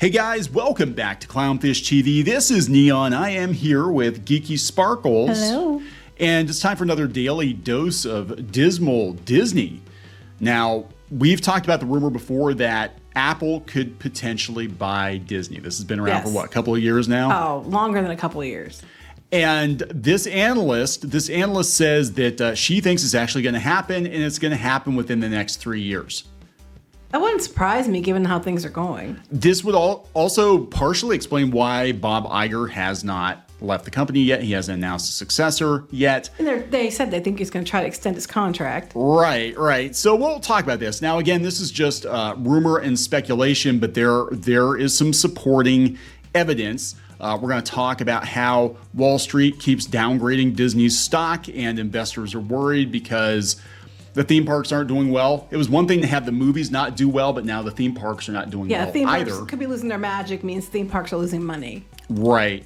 Hey guys, welcome back to Clownfish TV. This is Neon. I am here with Geeky Sparkles. Hello. And it's time for another daily dose of dismal Disney. Now, we've talked about the rumor before that Apple could potentially buy Disney. This has been around for what, a couple of years now? Oh, longer than a couple of years. And this analyst says that she thinks it's actually going to happen, and it's going to happen within the next 3 years. That wouldn't surprise me given how things are going. This would also partially explain why Bob Iger has not left the company yet. He hasn't announced a successor yet. And they said they think he's going to try to extend his contract. Right. So we'll talk about this. Now, again, this is just rumor and speculation, but there is some supporting evidence. We're going to talk about how Wall Street keeps downgrading Disney's stock, and investors are worried because the theme parks aren't doing well. It was one thing to have the movies not do well, but now the theme parks are not doing well either. Yeah, theme parks could be losing their magic, means theme parks are losing money. Right.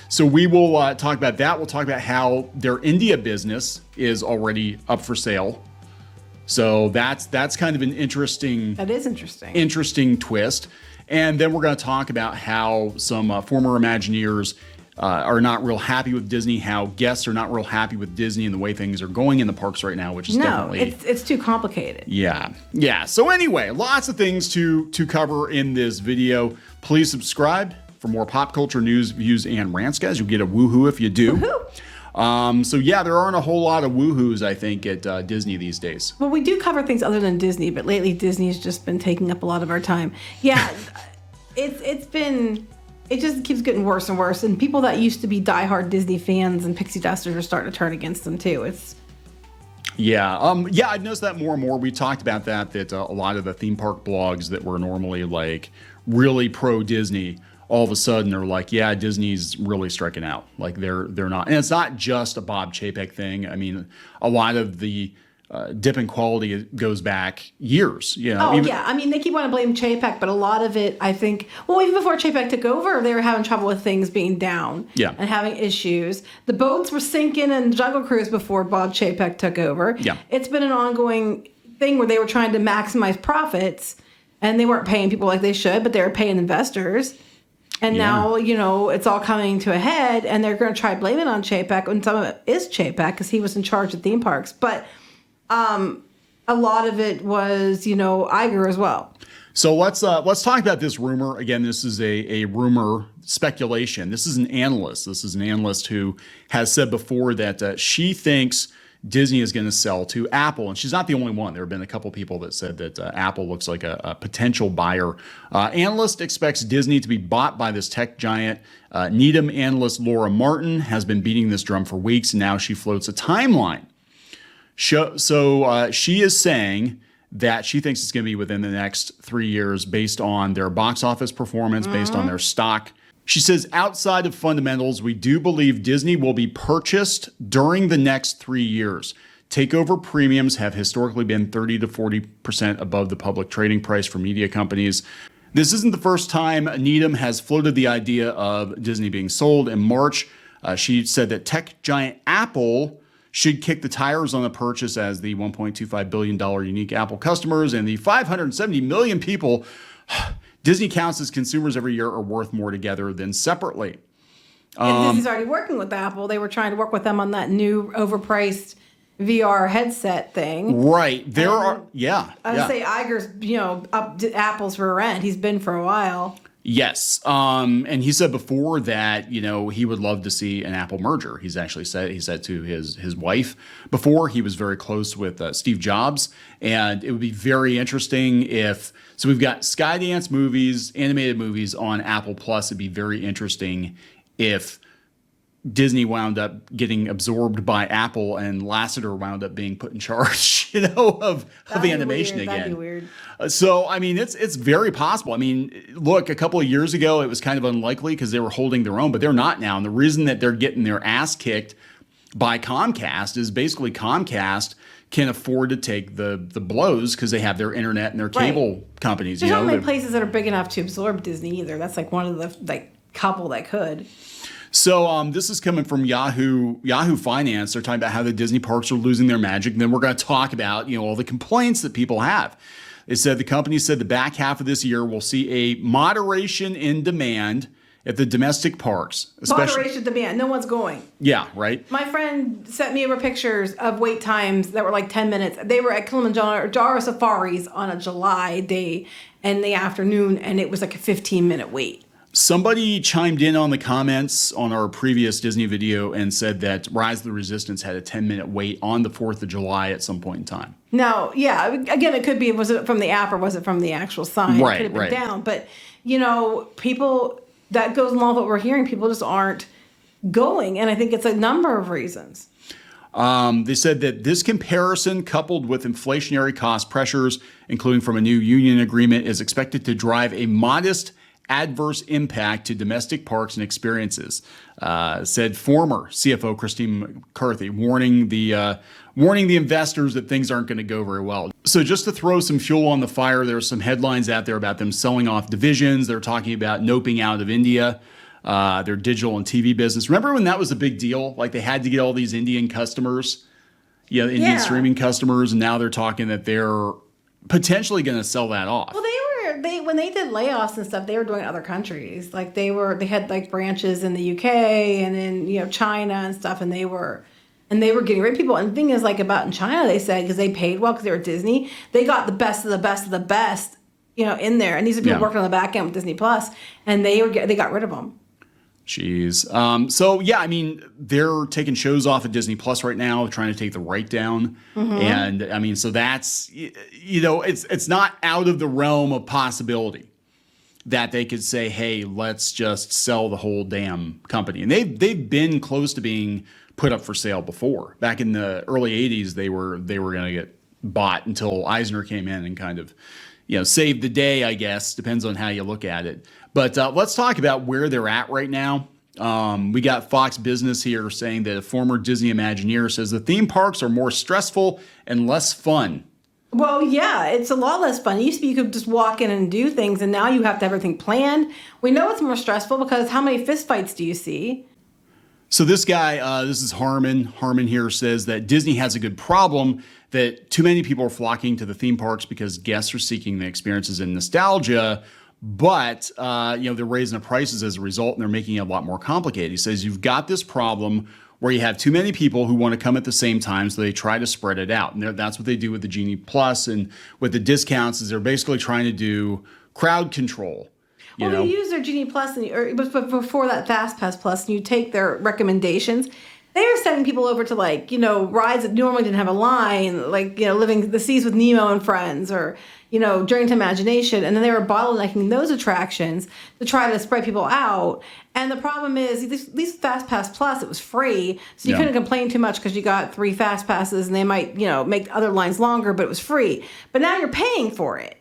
So we will talk about that. We'll talk about how their India business is already up for sale. So that's kind of an interesting. That is interesting. Interesting twist. And then we're going to talk about how some former Imagineers are not real happy with Disney, how guests are not real happy with Disney and the way things are going in the parks right now, which is definitely... it's too complicated. Yeah. So anyway, lots of things to cover in this video. Please subscribe for more pop culture news, views, and rants, guys. You'll get a woohoo if you do. Woohoo! So yeah, there aren't a whole lot of woohoos, I think, at Disney these days. Well, we do cover things other than Disney, but lately Disney's just been taking up a lot of our time. Yeah, it just keeps getting worse and worse, and people that used to be diehard Disney fans and pixie dusters are starting to turn against them too. I've noticed that more and more. We talked about that a lot of the theme park blogs that were normally like really pro Disney, all of a sudden are like, yeah, Disney's really striking out. Like they're not, and it's not just a Bob Chapek thing. I mean, a lot of the dip in quality goes back years. I mean, they keep wanting to blame Chapek, but a lot of it, I think, well, even before Chapek took over, they were having trouble with things being down and having issues. The boats were sinking in Jungle Cruise before Bob Chapek took over. Yeah. It's been an ongoing thing where they were trying to maximize profits, and they weren't paying people like they should, but they were paying investors. And now, it's all coming to a head, and they're going to try to blame it on Chapek, and some of it is Chapek because he was in charge of theme parks. But a lot of it was, Iger as well. So let's talk about this rumor. Again, this is a rumor speculation. This is an analyst. This is an analyst who has said before that she thinks Disney is going to sell to Apple. And she's not the only one. There have been a couple people that said that Apple looks like a potential buyer. Analyst expects Disney to be bought by this tech giant. Needham analyst Laura Martin has been beating this drum for weeks, and now she floats a timeline. So she is saying that she thinks it's going to be within the next 3 years based on their box office performance, based on their stock. She says, outside of fundamentals, we do believe Disney will be purchased during the next 3 years. Takeover premiums have historically been 30 to 40% above the public trading price for media companies. This isn't the first time Needham has floated the idea of Disney being sold. In March, she said that tech giant Apple should kick the tires on the purchase, as the $1.25 billion unique Apple customers and the 570 million people Disney counts as consumers every year are worth more together than separately. And Disney's already working with Apple. They were trying to work with them on that new overpriced VR headset thing. Right. I say Iger's, up to Apple's for rent. He's been for a while. Yes. And he said before that, he would love to see an Apple merger. He said to his wife before, he was very close with Steve Jobs, and it would be very interesting so we've got Skydance movies, animated movies on Apple Plus. It'd be very interesting if Disney wound up getting absorbed by Apple and Lasseter wound up being put in charge, of the animation again. That'd be weird. So, I mean, it's very possible. I mean, look, a couple of years ago, it was kind of unlikely because they were holding their own, but they're not now. And the reason that they're getting their ass kicked by Comcast is basically Comcast can afford to take the blows because they have their internet and their cable companies. There's not many places that are big enough to absorb Disney either. That's like one of the couple that could. So this is coming from Yahoo Finance. They're talking about how the Disney parks are losing their magic. And then we're going to talk about, all the complaints that people have. They said the company said the back half of this year will see a moderation in demand at the domestic parks. Moderation demand. No one's going. Yeah, right. My friend sent me over pictures of wait times that were like 10 minutes. They were at Kilimanjaro safaris on a July day in the afternoon, and it was like a 15-minute wait. Somebody chimed in on the comments on our previous Disney video and said that Rise of the Resistance had a 10-minute wait on the 4th of July at some point in time. Now, yeah, again, it could be, was it from the app or was it from the actual sign? Right, it could have been right. down. But, people, that goes along with what we're hearing. People just aren't going. And I think it's a number of reasons. They said that this comparison, coupled with inflationary cost pressures, including from a new union agreement, is expected to drive a modest adverse impact to domestic parks and experiences, said former CFO Christine McCarthy, warning the investors that things aren't going to go very well. So just to throw some fuel on the fire, there are some headlines out there about them selling off divisions. They're talking about noping out of India, their digital and TV business. Remember when that was a big deal? Like they had to get all these Indian customers, Indian streaming customers, and now they're talking that they're potentially going to sell that off. Well, when they did layoffs and stuff, they were doing other countries. Like they had like branches in the UK and in China and stuff, and they were getting rid of people. And the thing is, like about in China, they said because they paid well because they were Disney, they got the best of the best of the best, in there. And these are people working on the back end with Disney Plus, and they got rid of them. Jeez. They're taking shows off of Disney Plus right now, trying to take the right down. Mm-hmm. And so that's, it's not out of the realm of possibility that they could say, hey, let's just sell the whole damn company. And they've been close to being put up for sale before. Back in the early 80s, they were going to get bought until Eisner came in and kind of, saved the day, I guess. Depends on how you look at it. But let's talk about where they're at right now. We got Fox Business here saying that a former Disney Imagineer says the theme parks are more stressful and less fun. Well, yeah, it's a lot less fun. It used to be you could just walk in and do things, and now you have to have everything planned. We know it's more stressful because how many fistfights do you see? So this guy, this is Harmon. Harmon here says that Disney has a good problem that too many people are flocking to the theme parks because guests are seeking the experiences and nostalgia. But, they're raising the prices as a result, and they're making it a lot more complicated. He says you've got this problem where you have too many people who want to come at the same time, so they try to spread it out. And that's what they do with the Genie Plus and with the discounts is they're basically trying to do crowd control. They use their Genie Plus, but before that Fast Pass Plus, and you take their recommendations. They were sending people over to rides that normally didn't have a line, Living the Seas with Nemo and Friends, or Journey to Imagination, and then they were bottlenecking those attractions to try to spread people out. And the problem is, at least Fast Pass Plus, it was free, so you couldn't complain too much because you got 3 Fast Passes, and they might make other lines longer, but it was free. But now you're paying for it.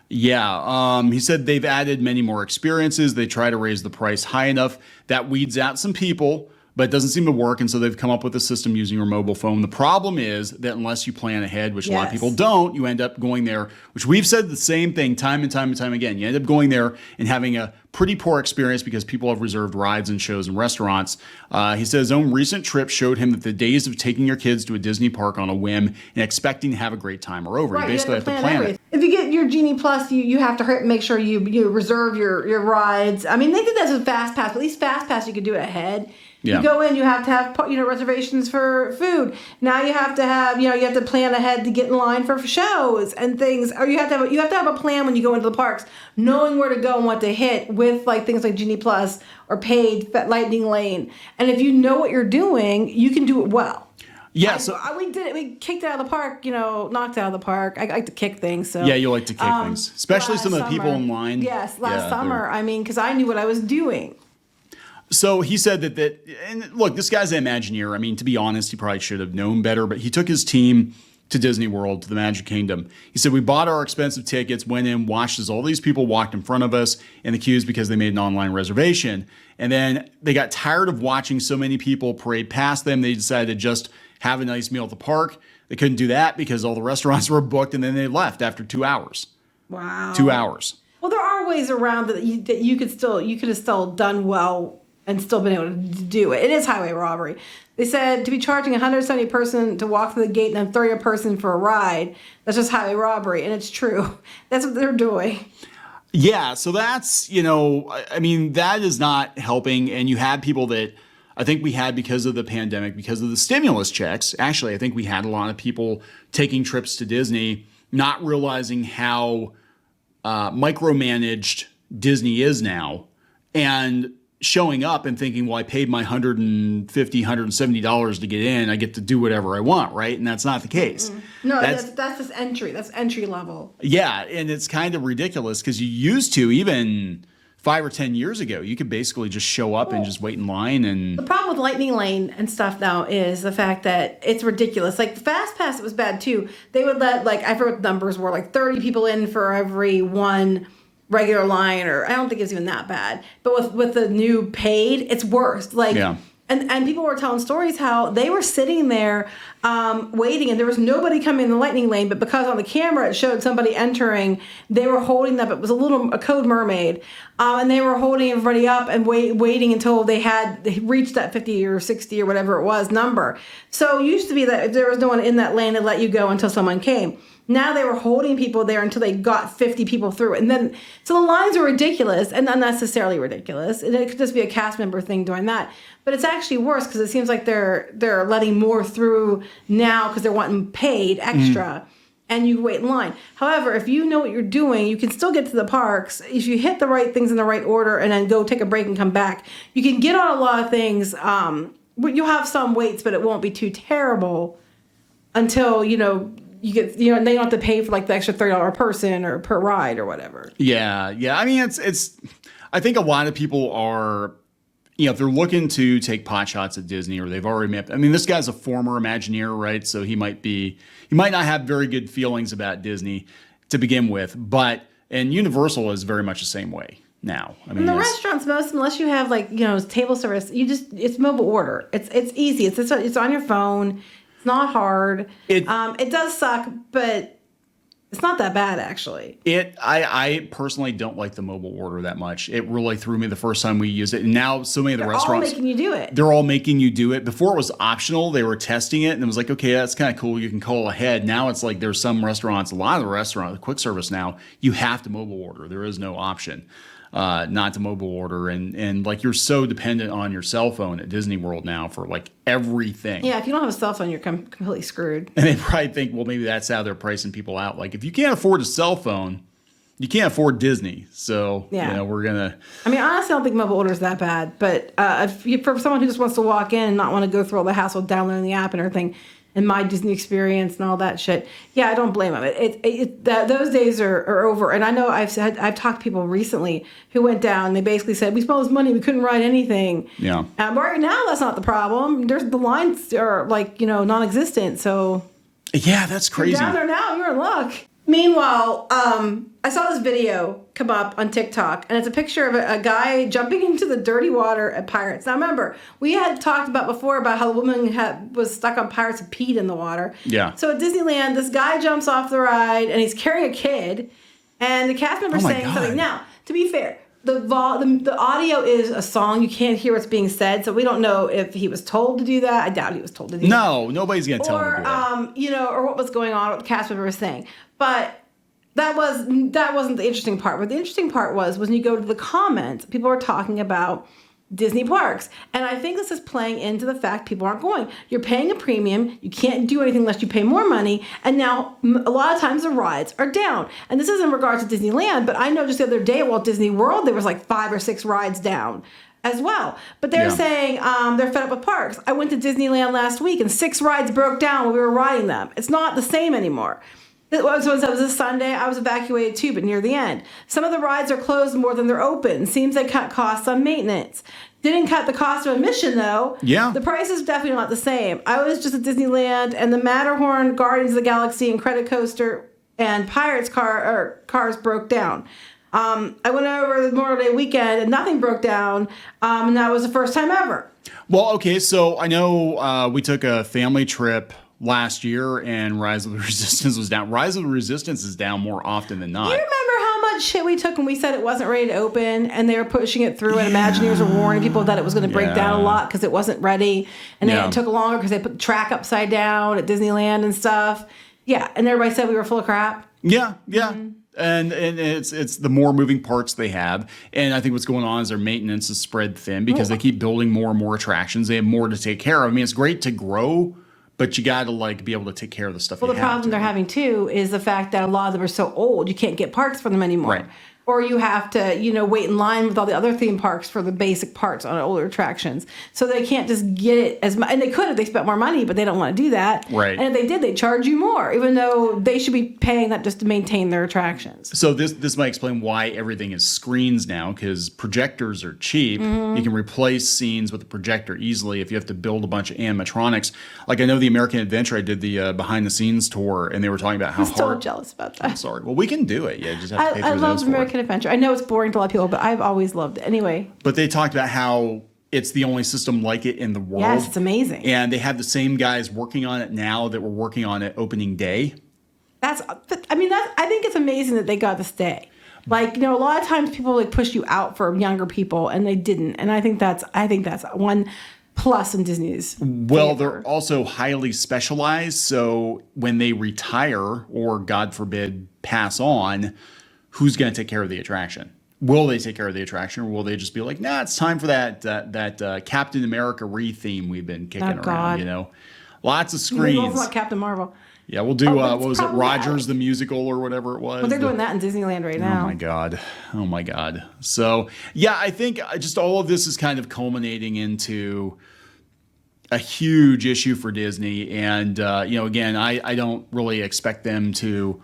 Yeah, he said they've added many more experiences. They try to raise the price high enough that weeds out some people, but it doesn't seem to work, and so they've come up with a system using your mobile phone. The problem is that unless you plan ahead, which a lot of people don't, you end up going there, which we've said the same thing time and time and time again. You end up going there and having a pretty poor experience because people have reserved rides and shows and restaurants. He said his own recent trip showed him that the days of taking your kids to a Disney park on a whim and expecting to have a great time are over. Right, you basically have to plan it. If you get your Genie Plus, you have to make sure you reserve your rides. I mean, they did that with Fast Pass, but at least Fast Pass you could do it ahead. Yeah. You go in, you have to have reservations for food. Now you have to have you have to plan ahead to get in line for shows and things. Or you have to have a plan when you go into the parks, knowing where to go and what to hit with things like Genie Plus or paid Lightning Lane. And if you know what you're doing, you can do it well. Yeah, we did it. We kicked it out of the park, knocked it out of the park. I like to kick things. So yeah, you like to kick things, especially some of the people in line. Yes, last summer. I mean, because I knew what I was doing. So he said that, and look, this guy's an Imagineer. I mean, to be honest, he probably should have known better, but he took his team to Disney World, to the Magic Kingdom. He said, we bought our expensive tickets, went in, watched as all these people walked in front of us in the queues because they made an online reservation. And then they got tired of watching so many people parade past them. They decided to just have a nice meal at the park. They couldn't do that because all the restaurants were booked, and then they left after 2 hours. Wow. 2 hours. Well, there are ways around that you could have still done well and still been able to do it. It is highway robbery. They said to be charging 170 a person to walk through the gate and then 30 a person for a ride. That's just highway robbery, and it's true. That's what they're doing. Yeah, so that's, I mean, that is not helping. And you have people that I think we had because of the pandemic, because of the stimulus checks. Actually, I think we had a lot of people taking trips to Disney, not realizing how micromanaged Disney is now, and showing up and thinking, well, I paid my $150, $170 to get in. I get to do whatever I want, right? And that's not the case. No, that's just entry. That's entry level. Yeah, and it's kind of ridiculous because you used to, even 5 or 10 years ago, you could basically just show up and just wait in line. And the problem with Lightning Lane and stuff now is the fact that it's ridiculous. Like the Fast Pass, it was bad too. They would let, like, I forget what the numbers were, like 30 people in for every one regular line, or I don't think it's even that bad. But with the new paid, it's worse. Like, yeah. And people were telling stories how they were sitting there waiting, and there was nobody coming in the Lightning Lane, but because on the camera it showed somebody entering, they were holding up. It was a code mermaid, and they were holding everybody up and waiting until they reached that 50 or 60 or whatever it was number. So it used to be that if there was no one in that lane, they'd let you go until someone came. Now they were holding people there until they got 50 people through. And then, so the lines are ridiculous and unnecessarily ridiculous. And it could just be a cast member thing doing that. But it's actually worse because it seems like they're letting more through now because they're wanting paid extra. And you wait in line. However, if you know what you're doing, you can still get to the parks. If you hit the right things in the right order and then go take a break and come back, you can get on a lot of things. You'll have some waits, but it won't be too terrible until, you get, they don't have to pay for like the extra $30 a person or per ride or whatever. Yeah. I mean, it's. I think a lot of people are, if they're looking to take pot shots at Disney, or they've already met. I mean, this guy's a former Imagineer, right? So he might not have very good feelings about Disney to begin with, and Universal is very much the same way now. I mean, and the restaurants, unless you have table service, it's mobile order. It's easy. It's on your phone. It's not hard. It does suck, but it's not that bad, actually. I personally don't like the mobile order that much. It really threw me the first time we used it. And now so many of the restaurants... They're all making you do it. They're all making you do it. Before it was optional. They were testing it, and it was like, okay, that's kind of cool. You can call ahead. Now it's like there's some restaurants, a lot of the restaurants, quick service now, you have to mobile order. There is no option not to mobile order. And like you're so dependent on your cell phone at Disney World now for like everything. Yeah, if you don't have a cell phone, you're completely screwed. And they probably think, well, maybe that's how they're pricing people out. Like if you can't afford a cell phone, you can't afford Disney. So, we're going to... I mean, honestly, I don't think mobile order is that bad. But for someone who just wants to walk in and not want to go through all the hassle of downloading the app and everything, and my Disney experience and all that shit, yeah, I don't blame them. Those days are over. And I know I've talked to people recently who went down. They basically said, we spent all this money, we couldn't ride anything. Yeah. Right now, that's not the problem. The lines are non-existent. So yeah, that's crazy. You're down there now, you're in luck. Meanwhile, I saw this video come up on TikTok, and it's a picture of a guy jumping into the dirty water at Pirates. Now, remember, we had talked about before about how the woman was stuck on Pirates and peed in the water. Yeah. So at Disneyland, this guy jumps off the ride, and he's carrying a kid, and the cast member's saying something. Now, to be fair, the audio is a song. You can't hear what's being said, so we don't know if he was told to do that. I doubt he was told to do that. No, nobody's going to tell him to do that. Or what was going on, what the cast member was saying. But that wasn't the interesting part. What the interesting part was when you go to the comments, people are talking about Disney parks. And I think this is playing into the fact people aren't going. You're paying a premium. You can't do anything unless you pay more money. And now a lot of times the rides are down. And this is in regards to Disneyland, but I know just the other day at Walt Disney World, there was like 5 or 6 rides down as well. But they're saying they're fed up with parks. I went to Disneyland last week and 6 rides broke down when we were riding them. It's not the same anymore. It was a Sunday. I was evacuated too, but near the end. Some of the rides are closed more than they're open. Seems they cut costs on maintenance. Didn't cut the cost of admission, though. Yeah. The price is definitely not the same. I was just at Disneyland, and the Matterhorn, Guardians of the Galaxy, and Credit Coaster and Pirates cars broke down. I went over the Memorial Day weekend, and nothing broke down, and that was the first time ever. Well, okay, so I know we took a family trip last year, and Rise of the Resistance was down. Rise of the Resistance is down more often than not. Do you remember how much shit we took when we said it wasn't ready to open, and they were pushing it through, and Imagineers were warning people that it was going to break down a lot because it wasn't ready, and then it took longer because they put the track upside down at Disneyland and stuff. Yeah, and everybody said we were full of crap. Yeah. And it's the more moving parts they have. And I think what's going on is their maintenance is spread thin because they keep building more and more attractions. They have more to take care of. I mean, it's great to grow, but you got to like be able to take care of the stuff. Well, the problem they're having too is the fact that a lot of them are so old, you can't get parts for them anymore. Right. Or you have to, wait in line with all the other theme parks for the basic parts on older attractions. So they can't just get it as much. And they could if they spent more money, but they don't want to do that. Right. And if they did, they'd charge you more, even though they should be paying that just to maintain their attractions. So this might explain why everything is screens now, because projectors are cheap. You can replace scenes with a projector easily if you have to build a bunch of animatronics. Like I know the American Adventure, I did the behind the scenes tour, and they were talking about how I'm still jealous about that. I'm sorry. Well, we can do it. Yeah, just have to pay for I love those American Adventure. I know it's boring to a lot of people, but I've always loved it. Anyway. But they talked about how it's the only system like it in the world. Yes, it's amazing. And they have the same guys working on it now that were working on it opening day. I think it's amazing that they got to stay. Like, a lot of times people like push you out for younger people, and they didn't. And I think that's one plus in Disney's Well, favor. they're also highly specialized. So when they retire or, God forbid, pass on, who's going to take care of the attraction? Will they take care of the attraction, or will they just be like, nah, it's time for that Captain America re-theme we've been kicking around, Lots of screens. It's not Captain Marvel. Yeah, we'll do, what was it, Rogers the Musical or whatever it was? Well, they're doing that in Disneyland right now. Oh, my God. So, yeah, I think just all of this is kind of culminating into a huge issue for Disney. And, again, I don't really expect them to,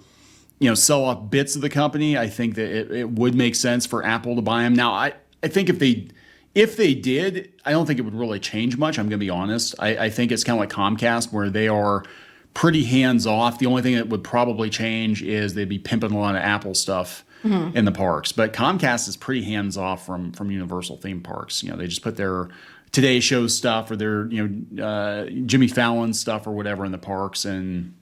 sell off bits of the company. I think that it would make sense for Apple to buy them. Now, I think if they did, I don't think it would really change much. I'm going to be honest. I think it's kind of like Comcast, where they are pretty hands off. The only thing that would probably change is they'd be pimping a lot of Apple stuff in the parks. But Comcast is pretty hands off from Universal theme parks. They just put their Today Show stuff or their Jimmy Fallon stuff or whatever in the parks, and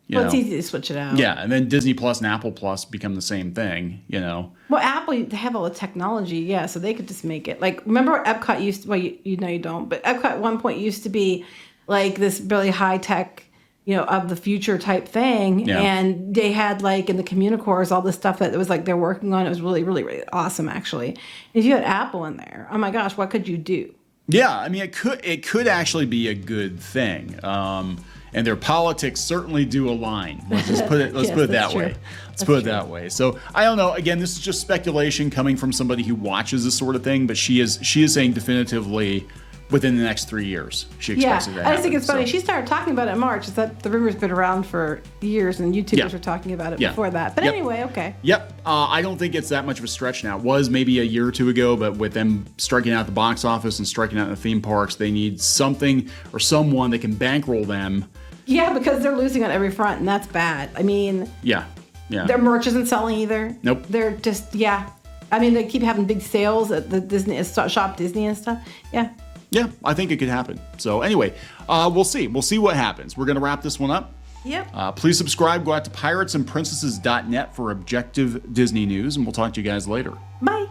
it's easy to switch it out. Yeah, and then Disney Plus and Apple Plus become the same thing. Well, Apple, they have all the technology, so they could just make it. Like, remember Epcot used to, well, you don't, but Epcot at one point used to be like this really high tech, of the future type thing. Yeah. And they had like in the Communicores all this stuff that it was like they're working on. It was really, really, really awesome, actually. If you had Apple in there, oh my gosh, what could you do? Yeah, I mean, it could actually be a good thing. And their politics certainly do align. Let's just put it. Let's put it that way. Let's put it that way. So I don't know. Again, this is just speculation coming from somebody who watches this sort of thing. But she is saying definitively within the next 3 years she expects it to happen. I just think it's funny. She started talking about it in March. Is that the rumor's been around for years, and YouTubers were talking about it before that. But anyway, okay. Yep. I don't think it's that much of a stretch now. It was maybe a year or two ago, but with them striking out the box office and striking out in the theme parks, they need something or someone that can bankroll them. Yeah, because they're losing on every front, and that's bad. I mean, their merch isn't selling either. Nope. They're just, I mean, they keep having big sales at the Disney Shop Disney and stuff. Yeah. Yeah, I think it could happen. So anyway, we'll see. We'll see what happens. We're going to wrap this one up. Yep. Please subscribe. Go out to piratesandprincesses.net for objective Disney news, and we'll talk to you guys later. Bye.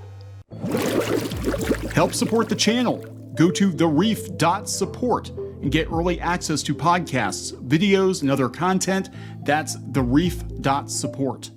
Help support the channel. Go to thereef.support and get early access to podcasts, videos, and other content. That's thereef.support.